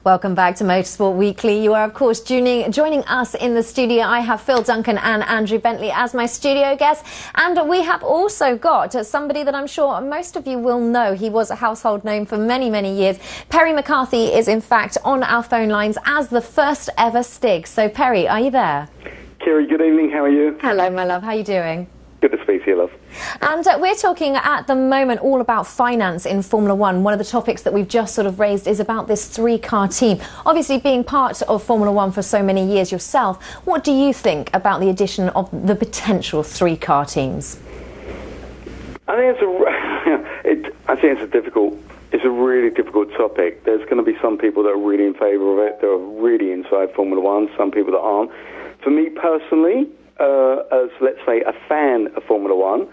Welcome back to Motorsport Weekly. You are, of course, joining us in the studio. I have Phil Duncan and Andrew Bentley as my studio guests. And we have also got somebody that I'm sure most of you will know. He was a household name for many, many years. Perry McCarthy is, in fact, on our phone lines as the first ever Stig. So, Perry, are you there? Kiri, good evening. How are you? Hello, my love. How are you doing? Good to speak to you, love. And we're talking at the moment all about finance in Formula One. One of the topics that we've just sort of raised is about this three-car team. Obviously, being part of Formula One for so many years yourself, what do you think about the addition of the potential three-car teams? I think it's a really difficult topic. There's going to be some people that are really in favour of it, that are really inside Formula One, some people that aren't. For me personally, as, let's say, a fan of Formula One,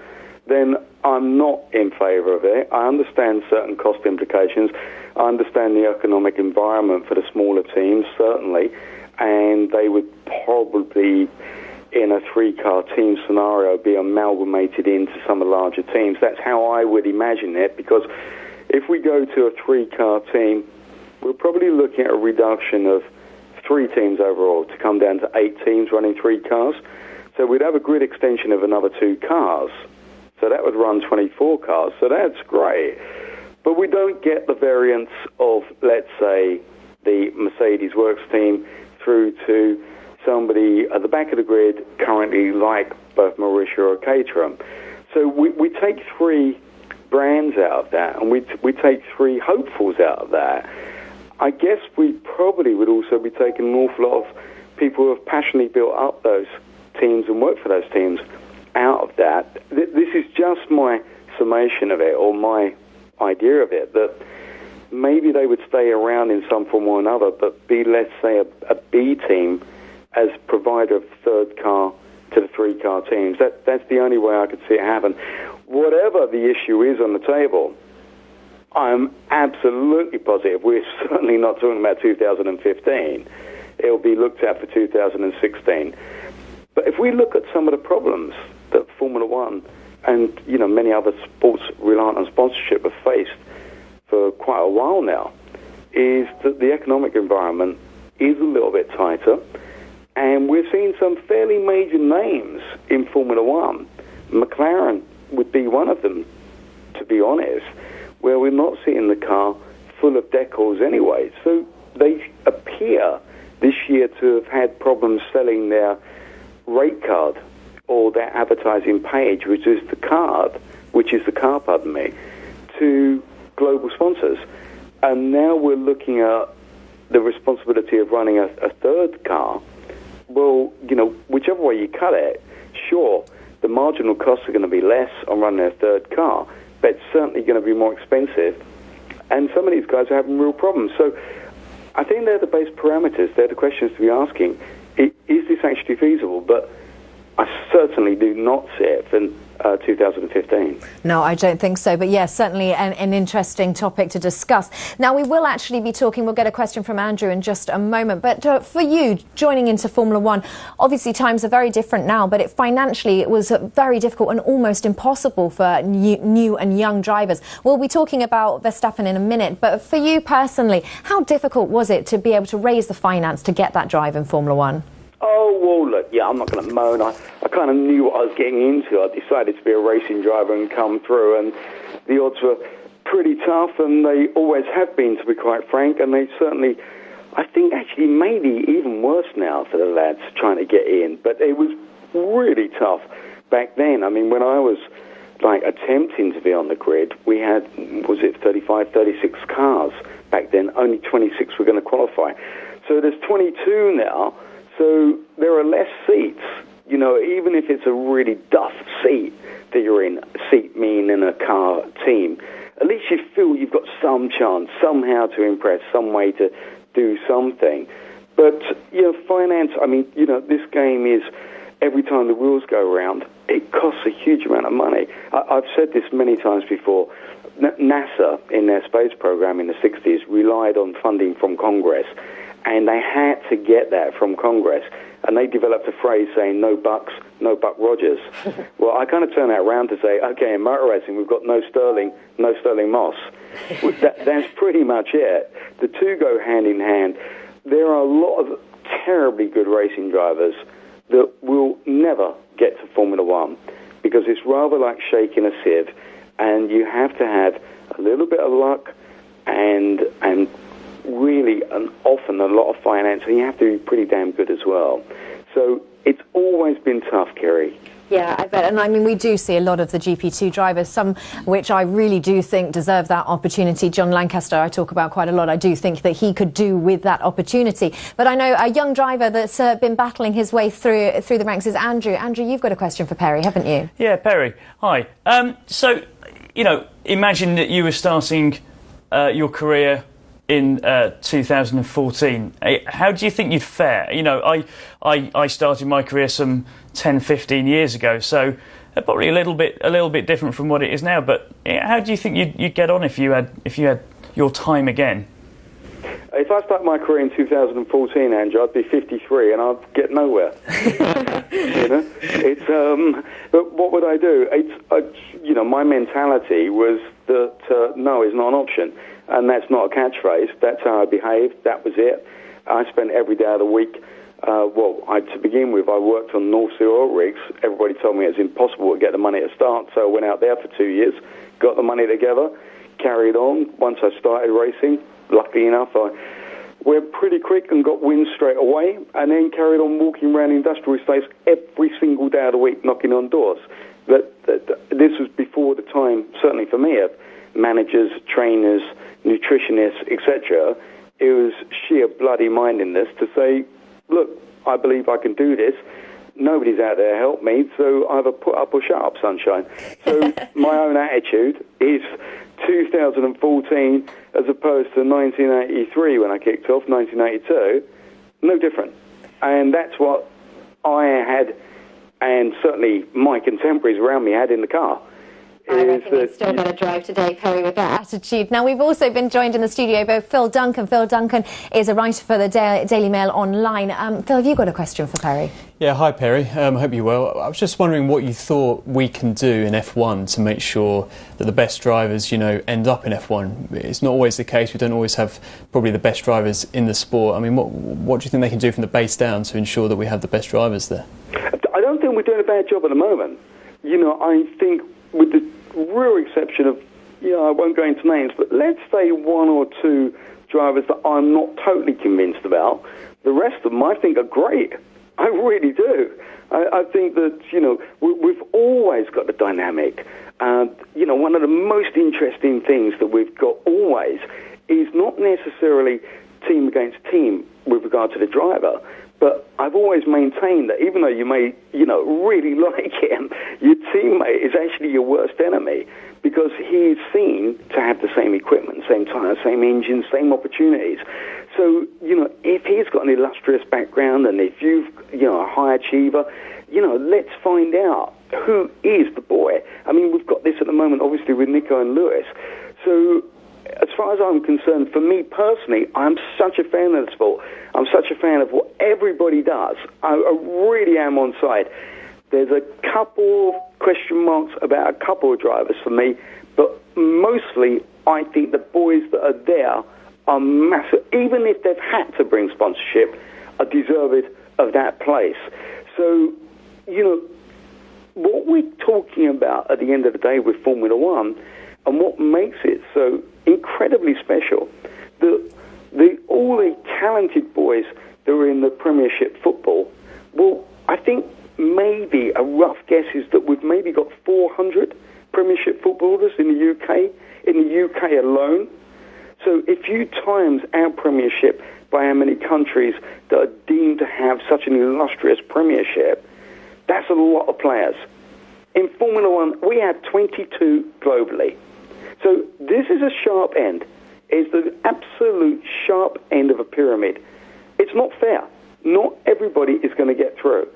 then I'm not in favour of it. I understand certain cost implications. I understand the economic environment for the smaller teams, certainly, and they would probably, in a three-car team scenario, be amalgamated into some of the larger teams. That's how I would imagine it, because if we go to a three-car team, we're probably looking at a reduction of 3 teams overall to come down to 8 teams running 3 cars. So we'd have a grid extension of another 2 cars. So that would run 24 cars. So that's great. But we don't get the variance of, let's say, the Mercedes Works team through to somebody at the back of the grid currently like both Mauritia or Caterham. So we take 3 brands out of that, and we take 3 hopefuls out of that. I guess we probably would also be taking an awful lot of people who have passionately built up those teams and worked for those teams out of that. This is just my summation of it, or my idea of it, that maybe they would stay around in some form or another, but be, let's say, a B team as provider of third car to the 3-car teams. That's the only way I could see it happen. Whatever the issue is on the table, I'm absolutely positive we're certainly not talking about 2015. It'll be looked at for 2016. But if we look at some of the problems that Formula One and, many other sports reliant on sponsorship have faced for quite a while now, is that the economic environment is a little bit tighter, and we're seeing some fairly major names in Formula One. McLaren would be one of them, to be honest, where we're not seeing the car full of decals anyway. So they appear this year to have had problems selling their rate card or their advertising page, which is the car, to global sponsors. And now we're looking at the responsibility of running a third car. Well, whichever way you cut it, sure, the marginal costs are going to be less on running a third car, but it's certainly going to be more expensive. And some of these guys are having real problems. So I think they're the base parameters. They're the questions to be asking. Is this actually feasible? But I certainly do not see it for 2015. No, I don't think so. But yes, certainly an interesting topic to discuss. Now, we will actually be talking, we'll get a question from Andrew in just a moment. But for you, joining into Formula One, obviously times are very different now, but financially it was very difficult and almost impossible for new and young drivers. We'll be talking about Verstappen in a minute, but for you personally, how difficult was it to be able to raise the finance to get that drive in Formula One? Oh, well, look, I'm not going to moan. I kind of knew what I was getting into. I decided to be a racing driver and come through, and the odds were pretty tough, and they always have been, to be quite frank, and they certainly, I think, actually maybe even worse now for the lads trying to get in. But it was really tough back then. I mean, when I was, attempting to be on the grid, we had, 35, 36 cars back then. Only 26 were going to qualify. So there's 22 now. So there are less seats, even if it's a really duff seat that you're in, seat mean in a car team, at least you feel you've got some chance, somehow to impress, some way to do something. But, finance, this game is every time the wheels go around, it costs a huge amount of money. I've said this many times before. NASA, in their space program in the 60s, relied on funding from Congress, and they had to get that from Congress. And they developed a phrase saying, no Bucks, no Buck Rogers. Well, I kind of turn that around to say, okay, in motor racing, we've got no Sterling Moss. That's pretty much it. The two go hand in hand. There are a lot of terribly good racing drivers that will never get to Formula One because it's rather like shaking a sieve, and you have to have a little bit of luck and really often a lot of finance, and you have to be pretty damn good as well. So it's always been tough, Kiri. Yeah, I bet. And I mean, we do see a lot of the GP2 drivers, some which I really do think deserve that opportunity. John Lancaster, I talk about quite a lot. I do think that he could do with that opportunity. But I know a young driver that's been battling his way through the ranks is Andrew. Andrew, you've got a question for Perry, haven't you? Yeah, Perry. Hi. So, you know, imagine that you were starting your career in 2014. How do you think you'd fare? You know, I started my career some 10, 15 years ago, so probably a little bit different from what it is now. But how do you think you'd get on if you had your time again? If I start my career in 2014, Andrew, I'd be 53 and I'd get nowhere. You know, but what would I do? You know, my mentality was that no is not an option. And that's not a catchphrase. That's how I behaved. That was it. I spent every day of the week. To begin with, I worked on North Sea oil rigs. Everybody told me it was impossible to get the money to start, so I went out there for 2 years, got the money together, carried on. Once I started racing, luckily enough, I went pretty quick and got wins straight away, and then carried on walking around industrial estates every single day of the week, knocking on doors. This was before the time, certainly for me, of managers, trainers, nutritionists, etc. It was sheer bloody mindedness to say, look, I believe I can do this. Nobody's out there to help me, so either put up or shut up, sunshine. So my own attitude is 2014 as opposed to 1983 when I kicked off, 1982, no different. And that's what I had, and certainly my contemporaries around me had in the car. I reckon you've still got to drive today, Perry, with that attitude. Now, we've also been joined in the studio by Phil Duncan. Phil Duncan is a writer for the Daily Mail Online. Phil, have you got a question for Perry? Yeah, hi, Perry. I hope you're well. I was just wondering what you thought we can do in F1 to make sure that the best drivers, you know, end up in F1. It's not always the case. We don't always have probably the best drivers in the sport. I mean, what do you think they can do from the base down to ensure that we have the best drivers there? I don't think we're doing a bad job at the moment. You know, I think with the real exception of, you know, I won't go into names, but let's say one or two drivers that I'm not totally convinced about. The rest of them I think are great. I really do. I think that, you know, we've always got the dynamic. You know, one of the most interesting things that we've got always is not necessarily team against team with regard to the driver, but I've always maintained that even though you may, you know, really like him, your teammate is actually your worst enemy because he's seen to have the same equipment, same tyres, same engines, same opportunities. So, you know, if he's got an illustrious background and if you've, you know, a high achiever, you know, let's find out who is the boy. I mean, we've got this at the moment, obviously, with Nico and Lewis. So, as far as I'm concerned, for me personally, I'm such a fan of the sport. I'm such a fan of what everybody does. I really am on side. There's a couple question marks about a couple of drivers for me, but mostly I think the boys that are there are massive. Even if they've had to bring sponsorship, are deserving of that place. So, you know, what we're talking about at the end of the day with Formula One and what makes it so incredibly special, all the talented boys that are in the Premiership football, well, I think maybe a rough guess is that we've maybe got 400 Premiership footballers in the UK alone. So if you times our Premiership by how many countries that are deemed to have such an illustrious Premiership, that's a lot of players. In Formula One, we have 22 globally. So this is a sharp end. It's the absolute sharp end of a pyramid. It's not fair. Not everybody is going to get through.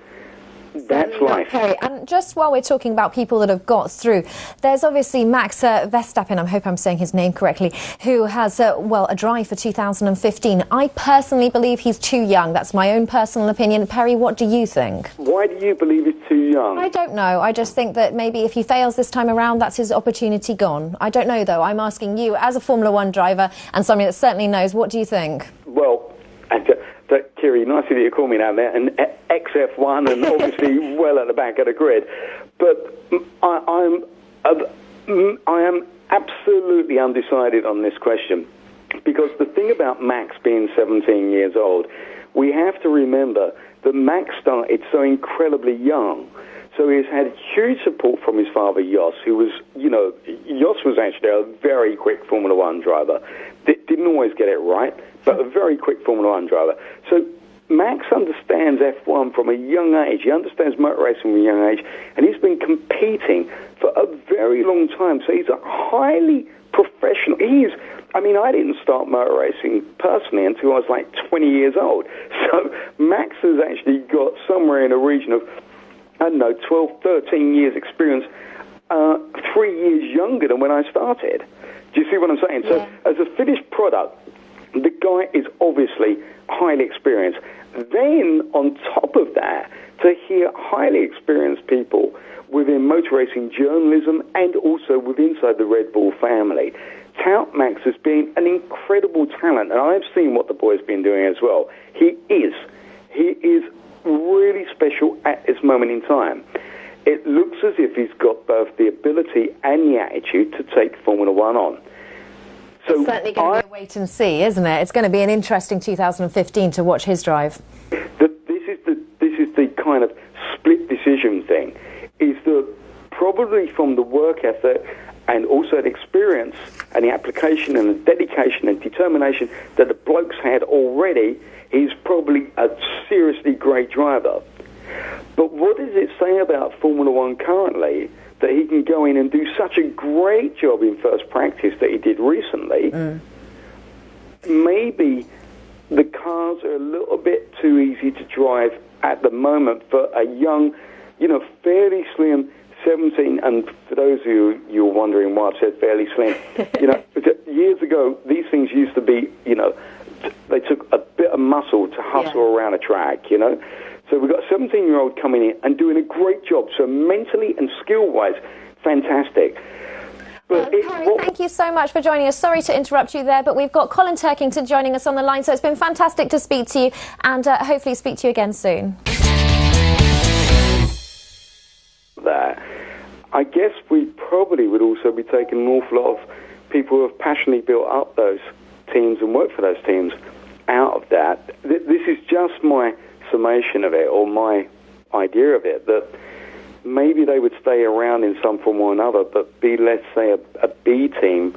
That's life. Okay, and just while we're talking about people that have got through, there's obviously Max Verstappen, I hope I'm saying his name correctly, who has, a drive for 2015. I personally believe he's too young. That's my own personal opinion. Perry, what do you think? Why do you believe he's too young? I don't know. I just think that maybe if he fails this time around, that's his opportunity gone. I don't know, though. I'm asking you, as a Formula One driver and somebody that certainly knows, what do you think? Well, Kiri, nice of you to call me now, man, and XF1 and obviously well at the back of the grid. But I am absolutely undecided on this question, because the thing about Max being 17 years old, we have to remember that Max started so incredibly young. So he's had huge support from his father, Jos, who was, Jos was actually a very quick Formula One driver. Didn't always get it right, but a very quick Formula One driver. So Max understands F1 from a young age. He understands motor racing from a young age, and he's been competing for a very long time. So he's a highly professional. I didn't start motor racing personally until I was like 20 years old. So Max has actually got somewhere in a region of, 12, 13 years experience, 3 years younger than when I started. Do you see what I'm saying? Yeah. So as a finished product, the guy is obviously highly experienced. Then, on top of that, to hear highly experienced people within motor racing journalism and also inside the Red Bull family tout Max as being an incredible talent, and I've seen what the boy's been doing as well. He is really special at this moment in time. It looks as if he's got both the ability and the attitude to take Formula One on. So it's certainly going to be a wait and see, isn't it? It's going to be an interesting 2015 to watch his drive. This is the kind of split decision thing. Is that probably from the work ethic and also the experience and the application and the dedication and determination that the bloke's had already, he's probably a seriously great driver. But what does it say about Formula One currently that he can go in and do such a great job in first practice that he did recently? Maybe the cars are a little bit too easy to drive at the moment for a young, fairly slim 17, and for those of you are wondering why I've said fairly slim, years ago, these things used to be, they took a bit of muscle to hustle around a track, So we've got a 17-year-old coming in and doing a great job. So mentally and skill-wise, fantastic. But Perry, thank you so much for joining us. Sorry to interrupt you there, but we've got Colin Turkington joining us on the line. So it's been fantastic to speak to you, and hopefully speak to you again soon. I guess we probably would also be taking an awful lot of people who have passionately built up those teams and worked for those teams out of that. This is just my summation of it, or my idea of it, that maybe they would stay around in some form or another, but be, let's say, a B team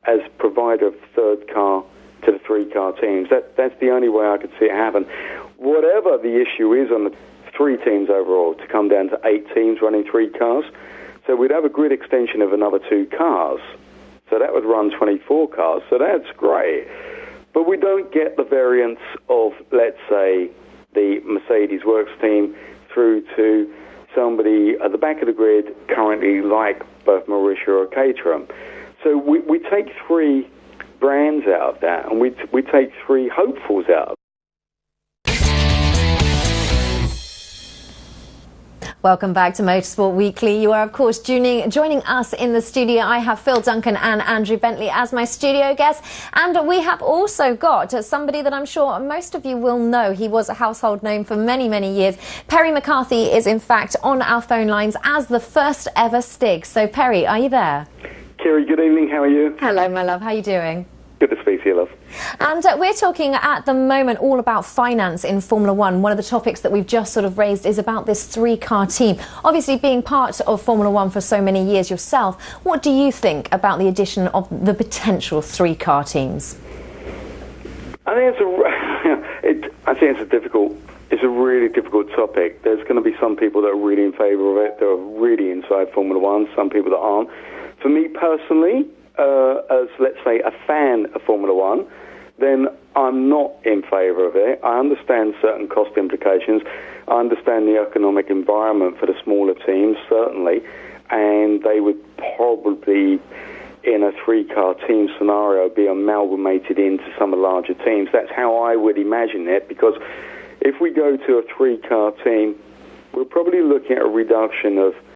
as provider of third car to the three-car teams. That's the only way I could see it happen. Whatever the issue is on the three teams overall, to come down to 8 teams running 3 cars, so we'd have a grid extension of another 2 cars. So that would run 24 cars, so that's great. But we don't get the variance of, let's say, the Mercedes Works team through to somebody at the back of the grid currently like both Mauritia or Caterham. So we take 3 brands out of that, and we take 3 hopefuls out of it. Welcome back to Motorsport Weekly. You are, of course, joining us in the studio. I have Phil Duncan and Andrew Bentley as my studio guests. And we have also got somebody that I'm sure most of you will know. He was a household name for many, many years. Perry McCarthy is, in fact, on our phone lines as the first ever Stig. So, Perry, are you there? Kiri, good evening. How are you? Hello, my love. How are you doing? Good to speak to you, love. And we're talking at the moment all about finance in Formula One. One of the topics that we've just sort of raised is about this 3-car team. Obviously, being part of Formula One for so many years yourself, what do you think about the addition of the potential 3-car teams? I think it's a really difficult topic. There's going to be some people that are really in favour of it, that are really inside Formula One, some people that aren't. For me personally, as, let's say, a fan of Formula One, then I'm not in favour of it. I understand certain cost implications. I understand the economic environment for the smaller teams, certainly, and they would probably, in a three-car team scenario, be amalgamated into some of the larger teams. That's how I would imagine it, because if we go to a three-car team, we're probably looking at a reduction of